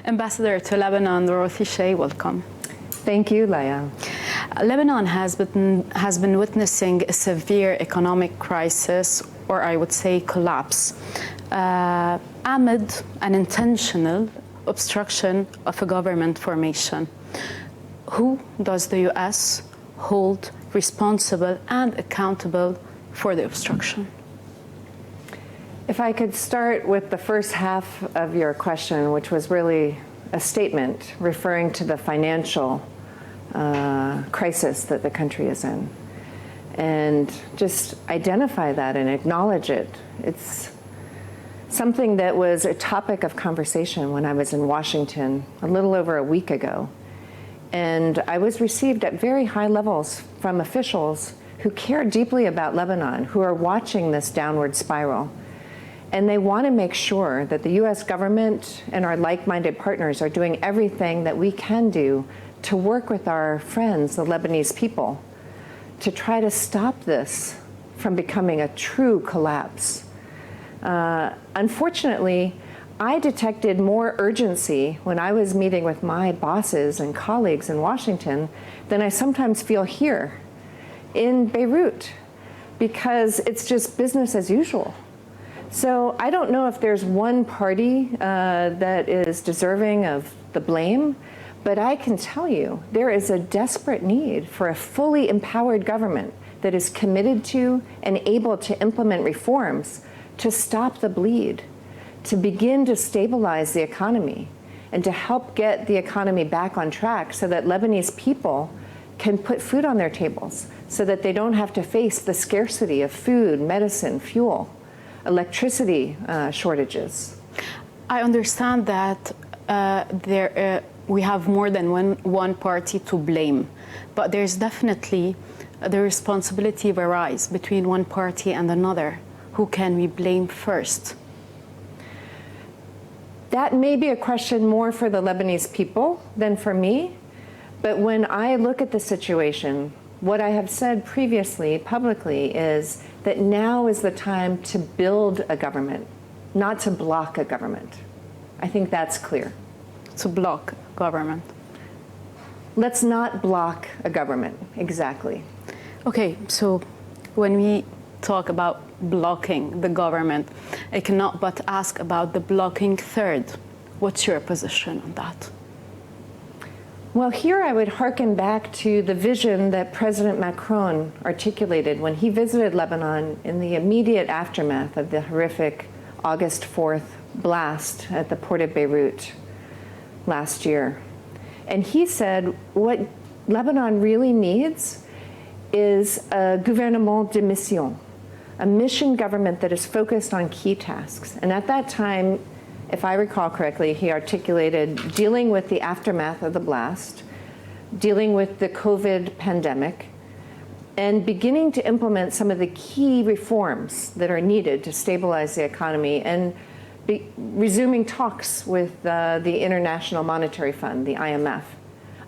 Ambassador to Lebanon, Doروثي, welcome. Thank you, Leah. Lebanon has been witnessing a severe economic crisis, or I would say collapse, amid an intentional obstruction of a government formation. Who does the U.S. hold responsible and accountable for the obstruction? If I could start with the first half of your question, which was really a statement referring to the financial crisis that the country is in, and just identify that and acknowledge it. It's something that was a topic of conversation when I was in Washington a little over a week ago. And I was received at very high levels from officials who care deeply about Lebanon, who are watching this downward spiral. And they want to make sure that the U.S. government and our like-minded partners are doing everything that we can do to work with our friends, the Lebanese people, to try to stop this from becoming a true collapse. Unfortunately, I detected more urgency when I was meeting with my bosses and colleagues in Washington than I sometimes feel here in Beirut, because it's just business as usual. So I don't know if there's one party that is deserving of the blame, but I can tell you there is a desperate need for a fully empowered government that is committed to and able to implement reforms to stop the bleed, to begin to stabilize the economy, and to help get the economy back on track so that Lebanese people can put food on their tables, so that they don't have to face the scarcity of food, medicine, fuel, electricity shortages. I understand that we have more than one party to blame, but there's definitely the responsibility varies between one party and another. Who can we blame first? That may be a question more for the Lebanese people than for me, but when I look at the situation, what I have said previously publicly is that now is the time to build a government, not to block a government. I think that's clear. To block government. Let's not block a government, exactly. Okay, so when we talk about blocking the government, I cannot but ask about the blocking third. What's your position on that? Well, here I would hearken back to the vision that President Macron articulated when he visited Lebanon in the immediate aftermath of the horrific August 4th blast at the port of Beirut last year. And he said what Lebanon really needs is a gouvernement de mission, a mission government that is focused on key tasks. And at that time, if I recall correctly, he articulated dealing with the aftermath of the blast, dealing with the COVID pandemic, and beginning to implement some of the key reforms that are needed to stabilize the economy, and resuming talks with the International Monetary Fund, the IMF.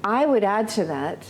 I would add to that,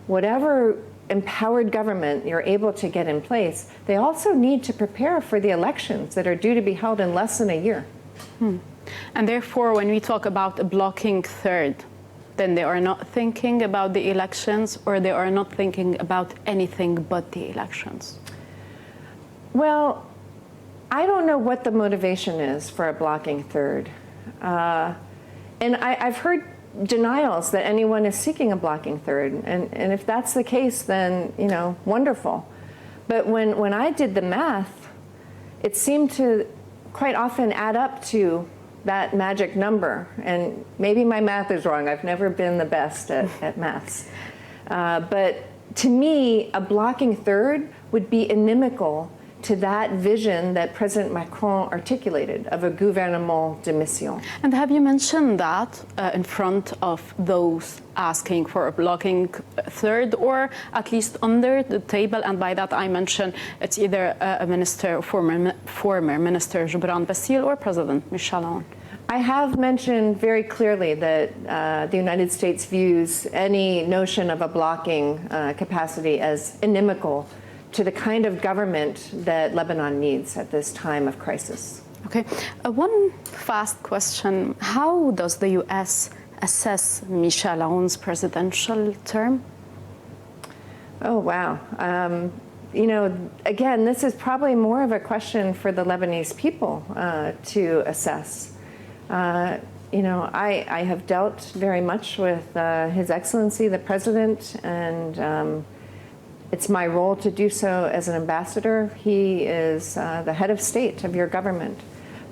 whatever empowered government you're able to get in place, they also need to prepare for the elections that are due to be held in less than a year. And therefore, when we talk about a blocking third, then they are not thinking about the elections, or they are not thinking about anything but the elections? Well, I don't know what the motivation is for a blocking third. And I've heard denials that anyone is seeking a blocking third. And if that's the case, then, you know, wonderful. But when I did the math, it seemed to quite often add up to that magic number. And maybe my math is wrong. I've never been the best at maths. But to me, a blocking third would be inimical to that vision that President Macron articulated of a gouvernement de mission. And have you mentioned that in front of those asking for a blocking third, or at least under the table? And by that I mention it's either a minister, former minister Jebran Baasil, or President Michel. I have mentioned very clearly that the United States views any notion of a blocking capacity as inimical to the kind of government that Lebanon needs at this time of crisis. Okay, one fast question. How does the U.S. assess Michel Aoun's presidential term? Oh, wow. You know, again, this is probably more of a question for the Lebanese people to assess. You know, I have dealt very much with His Excellency, the President, and it's my role to do so as an ambassador. He is the head of state of your government.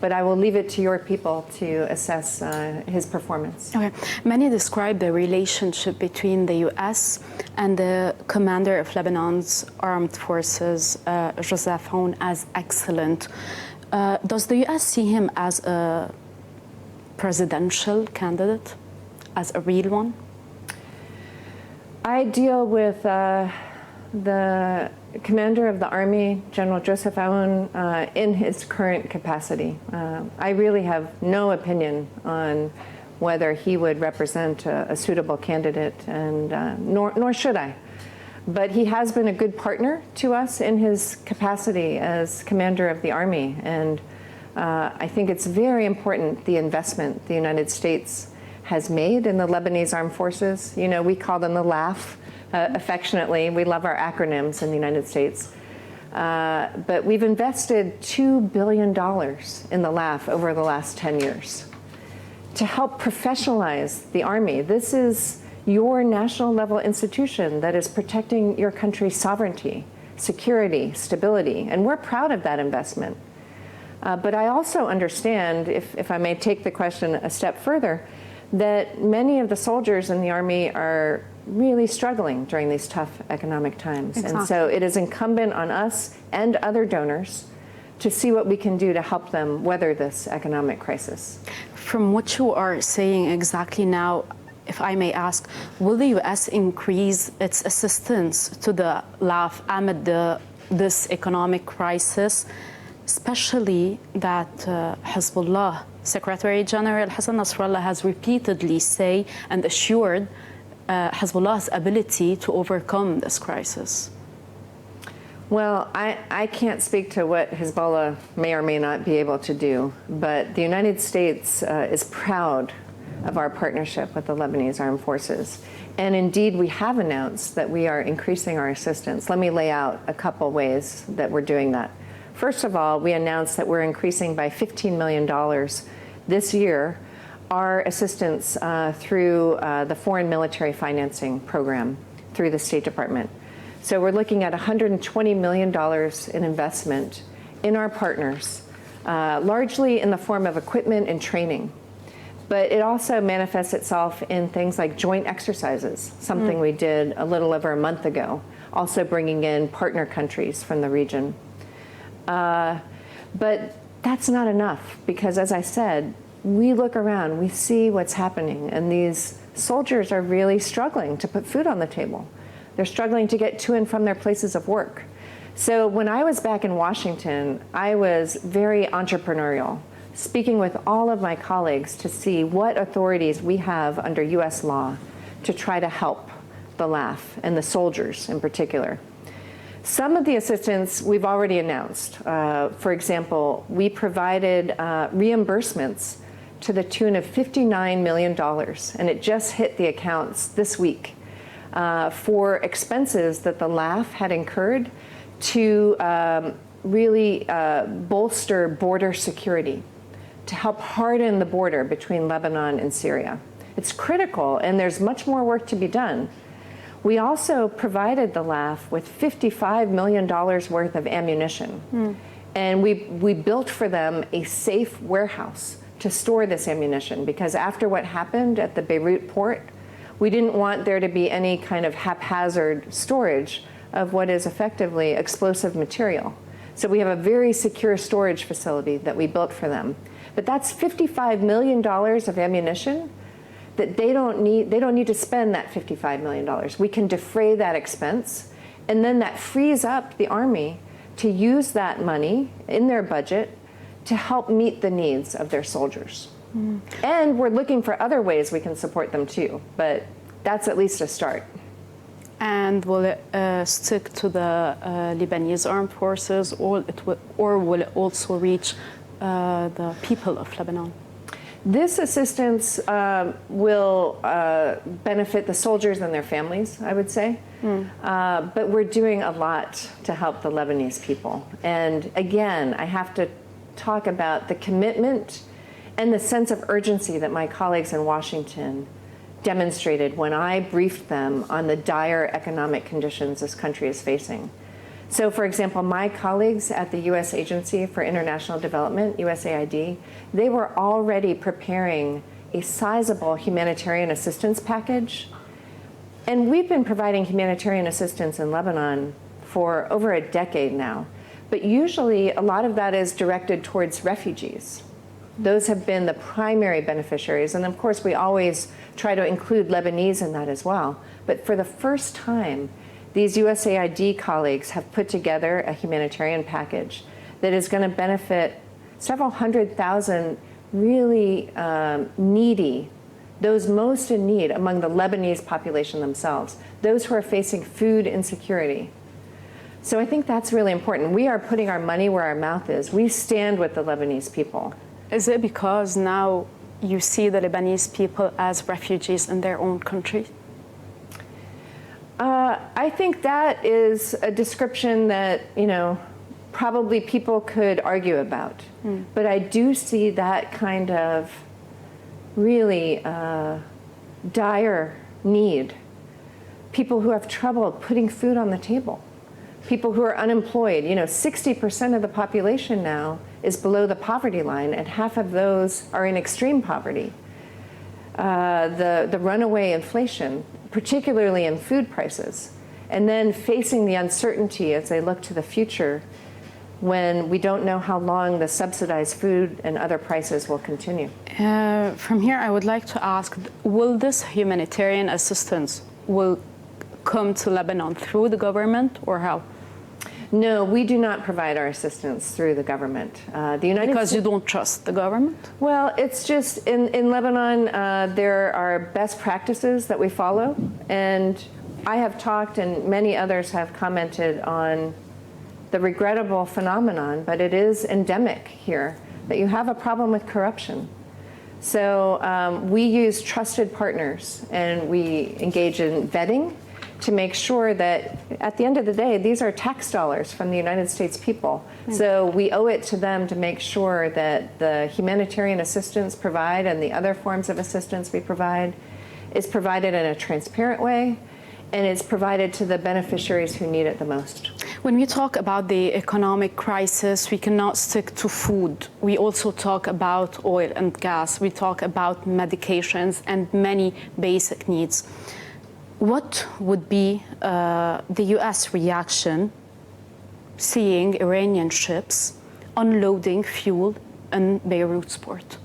But I will leave it to your people to assess his performance. Okay. Many describe the relationship between the U.S. and the commander of Lebanon's armed forces, Joseph Aoun, as excellent. Does the U.S. see him as a presidential candidate, as a real one? I deal with the commander of the Army, General Joseph Aoun, in his current capacity. I really have no opinion on whether he would represent a suitable candidate, and nor should I. But he has been a good partner to us in his capacity as commander of the Army, and I think it's very important, the investment the United States has made in the Lebanese armed forces. You know, we call them the LAF. Affectionately, we love our acronyms in the United States. But we've invested $2 billion in the LAF over the last 10 years to help professionalize the Army. This is your national level institution that is protecting your country's sovereignty, security, stability, and we're proud of that investment. But I also understand, if I may take the question a step further, that many of the soldiers in the Army are really struggling during these tough economic times. Exactly. And so it is incumbent on us and other donors to see what we can do to help them weather this economic crisis. From what you are saying exactly now, if I may ask, will the U.S. increase its assistance to the LAF amid this economic crisis, especially that Hezbollah Secretary General Hassan Nasrallah has repeatedly said and assured Hezbollah's ability to overcome this crisis? Well, I can't speak to what Hezbollah may or may not be able to do, but the United States is proud of our partnership with the Lebanese armed forces. And indeed, we have announced that we are increasing our assistance. Let me lay out a couple ways that we're doing that. First of all, we announced that we're increasing by $15 million this year our assistance through the Foreign Military Financing Program through the State Department. So we're looking at $120 million in investment in our partners, largely in the form of equipment and training. But it also manifests itself in things like joint exercises, something we did a little over a month ago, also bringing in partner countries from the region. But that's not enough because, as I said, we look around, we see what's happening, and these soldiers are really struggling to put food on the table. They're struggling to get to and from their places of work. So when I was back in Washington, I was very entrepreneurial, speaking with all of my colleagues to see what authorities we have under U.S. law to try to help the LAF and the soldiers in particular. Some of the assistance we've already announced. For example, we provided reimbursements to the tune of $59 million, and it just hit the accounts this week for expenses that the LAF had incurred to really bolster border security, to help harden the border between Lebanon and Syria. It's critical, and there's much more work to be done. We also provided the LAF with $55 million worth of ammunition, and we built for them a safe warehouse to store this ammunition, because after what happened at the Beirout port, we didn't want there to be any kind of haphazard storage of what is effectively explosive material. So we have a very secure storage facility that we built for them. But that's $55 million of ammunition that they don't need to spend that $55 million. We can defray that expense, and then that frees up the Army to use that money in their budget to help meet the needs of their soldiers. And we're looking for other ways we can support them too, but that's at least a start. And will it stick to the Lebanese armed forces, or will it also reach the people of Lebanon? This assistance will benefit the soldiers and their families, I would say. But we're doing a lot to help the Lebanese people. And again, I have to talk about the commitment and the sense of urgency that my colleagues in Washington demonstrated when I briefed them on the dire economic conditions this country is facing. So, for example, my colleagues at the U.S. Agency for International Development, USAID, they were already preparing a sizable humanitarian assistance package. And we've been providing humanitarian assistance in Lebanon for over a decade now. But usually, a lot of that is directed towards refugees. Those have been the primary beneficiaries. And of course, we always try to include Lebanese in that as well. But for the first time, these USAID colleagues have put together a humanitarian package that is going to benefit several 100,000 really needy, those most in need among the Lebanese population themselves, those who are facing food insecurity. So I think that's really important. We are putting our money where our mouth is. We stand with the Lebanese people. Is it because now you see the Lebanese people as refugees in their own country? I think that is a description that, probably people could argue about. But I do see that kind of really dire need. People who have trouble putting food on the table. People who are unemployed. 60% of the population now is below the poverty line, and half of those are in extreme poverty. The runaway inflation, particularly in food prices, and then facing the uncertainty as they look to the future when we don't know how long the subsidized food and other prices will continue. From here, I would like to ask, will this humanitarian assistance will come to Lebanon through the government or how? No, we do not provide our assistance through the government. The United Because States, you don't trust the government? Well, it's just in Lebanon, there are best practices that we follow. And I have talked, and many others have commented on the regrettable phenomenon, but it is endemic here, that you have a problem with corruption. So we use trusted partners, and we engage in vetting to make sure that at the end of the day, these are tax dollars from the United States people. So we owe it to them to make sure that the humanitarian assistance provide and the other forms of assistance we provide is provided in a transparent way, and it's provided to the beneficiaries who need it the most. When we talk about the economic crisis, we cannot stick to food. We also talk about oil and gas. We talk about medications and many basic needs. What would be the U.S. reaction seeing Iranian ships unloading fuel in Beirout's port?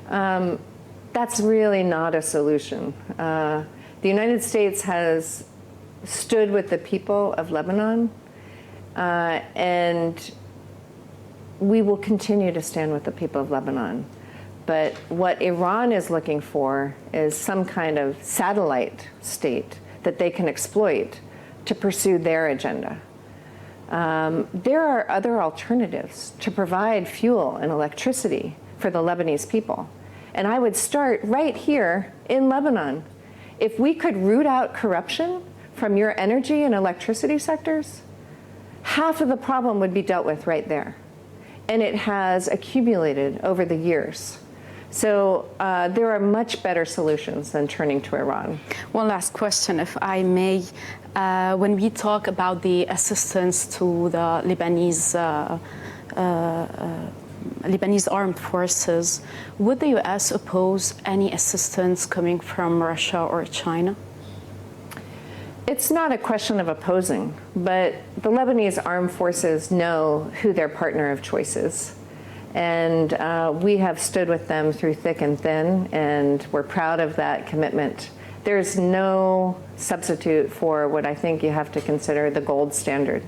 That's really not a solution. The United States has stood with the people of Lebanon, and we will continue to stand with the people of Lebanon. But what Iran is looking for is some kind of satellite state that they can exploit to pursue their agenda. There are other alternatives to provide fuel and electricity for the Lebanese people. And I would start right here in Lebanon. If we could root out corruption from your energy and electricity sectors, half of the problem would be dealt with right there. And it has accumulated over the years. So there are much better solutions than turning to Iran. One last question, if I may. When we talk about the assistance to the Lebanese armed forces, would the U.S. oppose any assistance coming from Russia or China? It's not a question of opposing, but the Lebanese armed forces know who their partner of choice is. And we have stood with them through thick and thin, and we're proud of that commitment. There's no substitute for what I think you have to consider the gold standard.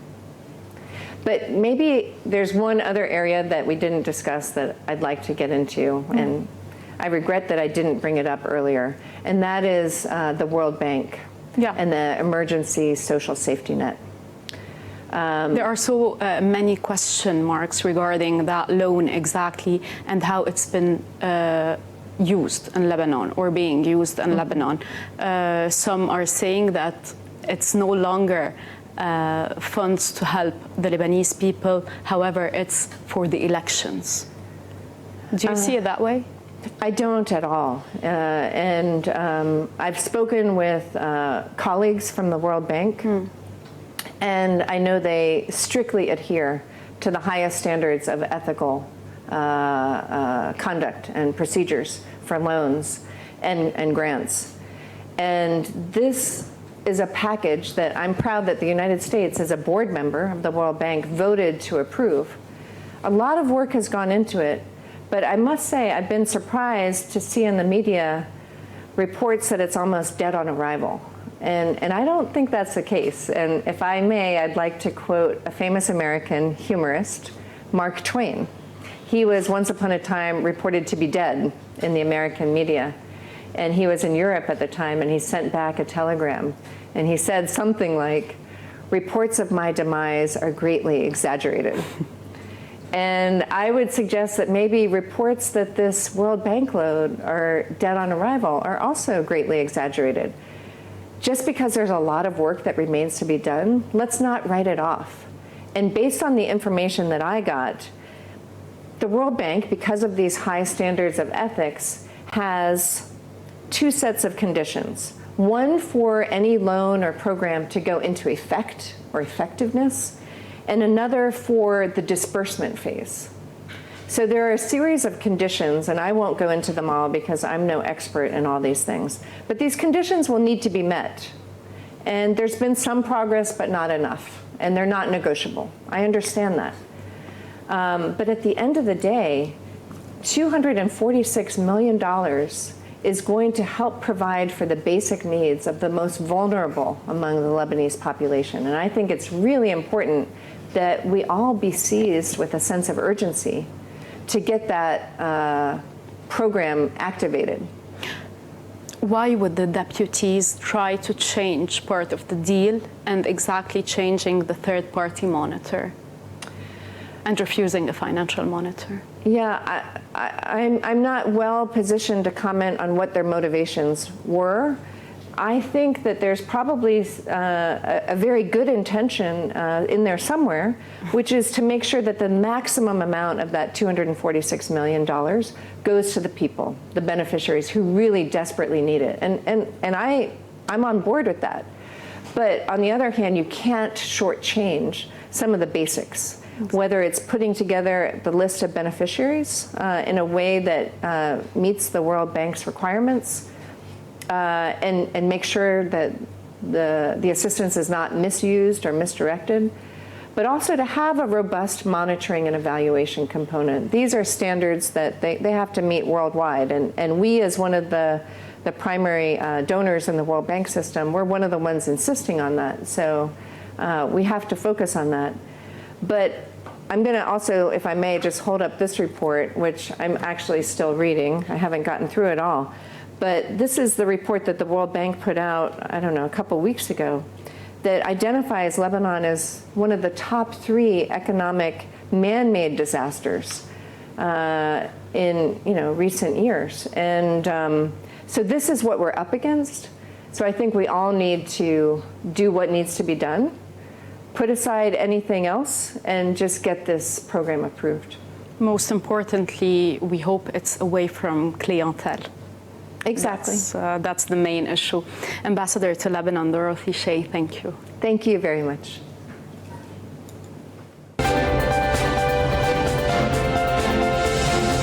But maybe there's one other area that we didn't discuss that I'd like to get into, and I regret that I didn't bring it up earlier, and that is the World Bank and the emergency social safety net. There are so many question marks regarding that loan exactly and how it's been used in Lebanon or being used in Lebanon. Some are saying that it's no longer funds to help the Lebanese people, however, it's for the elections. Do you see it that way? I don't at all. I've spoken with colleagues from the World Bank, and I know they strictly adhere to the highest standards of ethical conduct and procedures for loans and grants. And this is a package that I'm proud that the United States, as a board member of the World Bank, voted to approve. A lot of work has gone into it, but I must say I've been surprised to see in the media reports that it's almost dead on arrival. And I don't think that's the case. And if I may, I'd like to quote a famous American humorist, Mark Twain. He was once upon a time reported to be dead in the American media. And he was in Europe at the time, and he sent back a telegram. And he said something like, "Reports of my demise are greatly exaggerated." And I would suggest that maybe reports that this World Bank loan are dead on arrival are also greatly exaggerated. Just because there's a lot of work that remains to be done, let's not write it off. And based on the information that I got, the World Bank, because of these high standards of ethics, has two sets of conditions. One for any loan or program to go into effect or effectiveness, and another for the disbursement phase. So there are a series of conditions, and I won't go into them all because I'm no expert in all these things, but these conditions will need to be met. And there's been some progress, but not enough, and they're not negotiable. I understand that. But at the end of the day, $246 million is going to help provide for the basic needs of the most vulnerable among the Lebanese population. And I think it's really important that we all be seized with a sense of urgency to get that program activated. Why would the deputies try to change part of the deal and exactly changing the third-party monitor and refusing a financial monitor? Yeah, I'm not well positioned to comment on what their motivations were. I think that there's probably a very good intention in there somewhere, which is to make sure that the maximum amount of that $246 million goes to the people, the beneficiaries who really desperately need it. And I'm on board with that. But on the other hand, you can't shortchange some of the basics, whether it's putting together the list of beneficiaries in a way that meets the World Bank's requirements, and make sure that the assistance is not misused or misdirected, but also to have a robust monitoring and evaluation component. These are standards that they have to meet worldwide, and we, as one of the primary donors in the World Bank system, we're one of the ones insisting on that. So we have to focus on that. But I'm going to also, if I may, just hold up this report, which I'm actually still reading. I haven't gotten through it all. But this is the report that the World Bank put out, I don't know, a couple weeks ago, that identifies Lebanon as one of the top 3 economic man-made disasters in recent years. And so this is what we're up against. So I think we all need to do what needs to be done, put aside anything else, and just get this program approved. Most importantly, we hope it's away from clientele. Exactly. That's the main issue. Ambassador to Lebanon, Doروثي, thank you. Thank you very much.